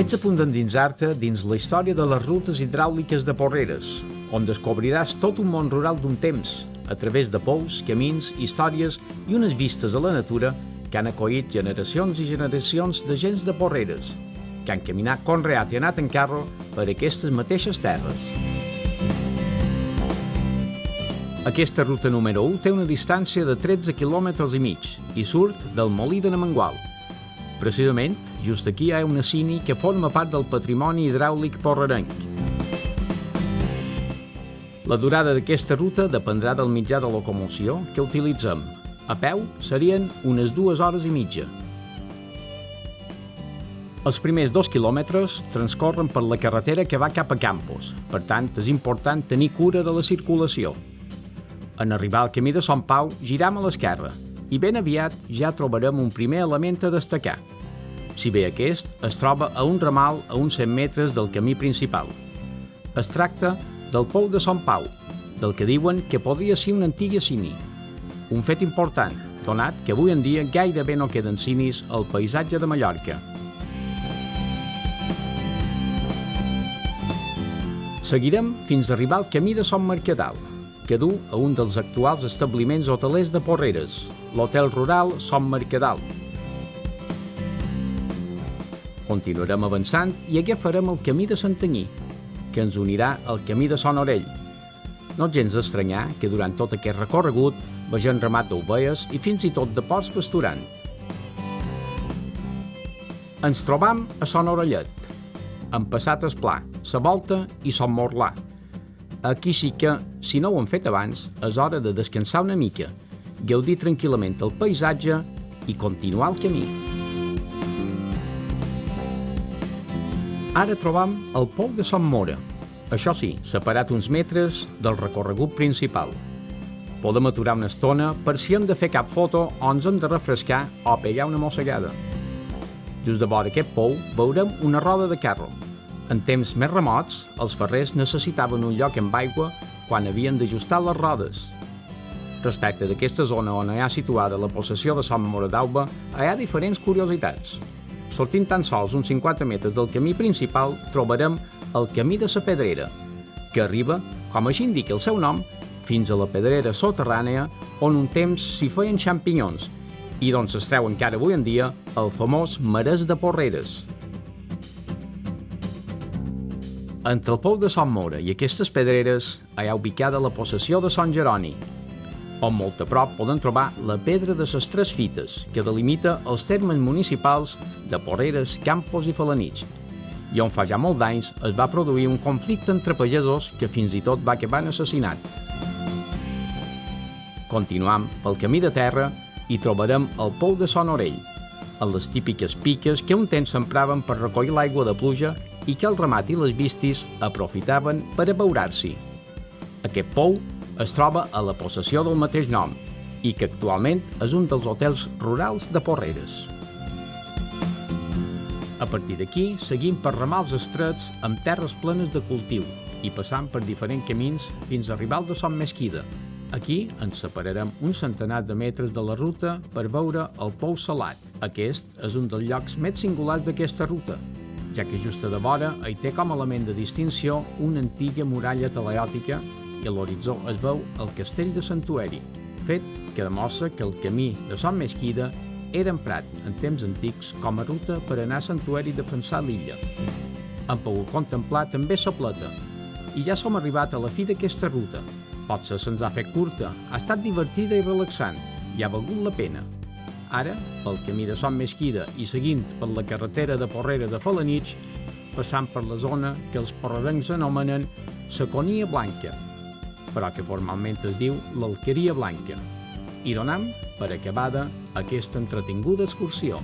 Ets a punt d'endinsar-te dins la història de les rutes hidràuliques de Porreres, on descobriràs tot un món rural d'un temps, a través de pous, camins, històries i unes vistes a la natura que han acollit generacions i generacions de gens de Porreres, que han caminat conreat i anat en carro per aquestes mateixes terres. Aquesta ruta número 1 té una distància de 13 km i mig i surt del Molí de Namengual. Precisament, just aquí hi ha una cini que forma part del patrimoni hidràulic porrerenc. La durada d'aquesta ruta dependrà del mitjà de locomoció que utilitzem. A peu serien unes 2 hores i mitja. Els primers 2 quilòmetres transcorren per la carretera que va cap a Campos, per tant és important tenir cura de la circulació. En arribar al camí de Sant Pau, giram a l'esquerra i ben aviat ja trobarem un primer element a destacar. Si bé aquest es troba a un ramal a uns 100 metres del camí principal. Es tracta del Pou de Sant Pau, del que diuen que podria ser una antiga cini. Un fet important, donat que avui en dia gairebé no queden cinis al paisatge de Mallorca. Seguirem fins a arribar al camí de Sant Mercadal, que du a un dels actuals establiments hotelers de Porreres, l'Hotel Rural Sant Mercadal. Continuarem avançant i agafarem el camí de Santanyí, que ens unirà al camí de Son Orell. No és gens d'estranyar que durant tot aquest recorregut vegem ramat d'ovelles i fins i tot de porcs pasturant. Ens trobam a Son Orellet, amb passat el Pla, sa Volta i Son Morlà. Aquí sí que, si no ho hem fet abans, és hora de descansar una mica, gaudir tranquil·lament el paisatge i continuar el camí. Ara trobam el Pou de Sant Mora, això sí, separat uns metres del recorregut principal. Podem aturar una estona per si hem de fer cap foto o ens hem de refrescar o pegar una mossegada. Just de vora aquest pou veurem una roda de carro. En temps més remots, els ferrers necessitaven un lloc amb aigua quan havien d'ajustar les rodes. Respecte d'aquesta zona on hi ha situada la possessió de Sant Mora d'Auba, hi ha diferents curiositats. Sortint tan sols uns 50 metres del camí principal, trobarem el Camí de la Pedrera, que arriba, com així indica el seu nom, fins a la pedrera soterrània on un temps s'hi feien xampinyons i d'on s'extreu encara avui en dia el famós marès de Porreres. Entre el Pou de Sant Mora i aquestes pedreres hi ha ubicada la possessió de Sant Jeroni, on molt a prop podem trobar la Pedra de les Tres Fites, que delimita els termes municipals de Porreres, Campos i Felanitx, i on fa ja molt d'anys es va produir un conflicte entre pagesos que fins i tot va acabar en assassinat. Continuam pel camí de terra i trobarem el Pou de Son Orell, amb les típiques piques que un temps s'empraven per recollir l'aigua de pluja i que el ramat i les vistis aprofitaven per abeurar-s'hi. Aquest pou es troba a la possessió del mateix nom i que actualment és un dels hotels rurals de Porreres. A partir d'aquí, seguim per ramals estrets amb terres plenes de cultiu i passant per diferents camins fins a arribar al de Son Mesquida. Aquí ens separarem un centenar de metres de la ruta per veure el Pou Salat. Aquest és un dels llocs més singulars d'aquesta ruta, ja que just a de vora hi té com a element de distinció una antiga muralla teleòtica i a l'horitzó es veu el castell de Santueri, fet que demostra que el camí de Son Mesquida era emprat en temps antics com a ruta per anar a Santueri i defensar l'illa. Hem pogut contemplar també la Plata i ja som arribat a la fi d'aquesta ruta. Potser se'ns ha fet curta, ha estat divertida i relaxant i ha valgut la pena. Ara, pel camí de Son Mesquida i seguint per la carretera de Porreres de Felanitx, passant per la zona que els porrerencs anomenen la Conia Blanca, però que formalment es diu l'Alqueria Blanca, i donam per acabada aquesta entretinguda excursió.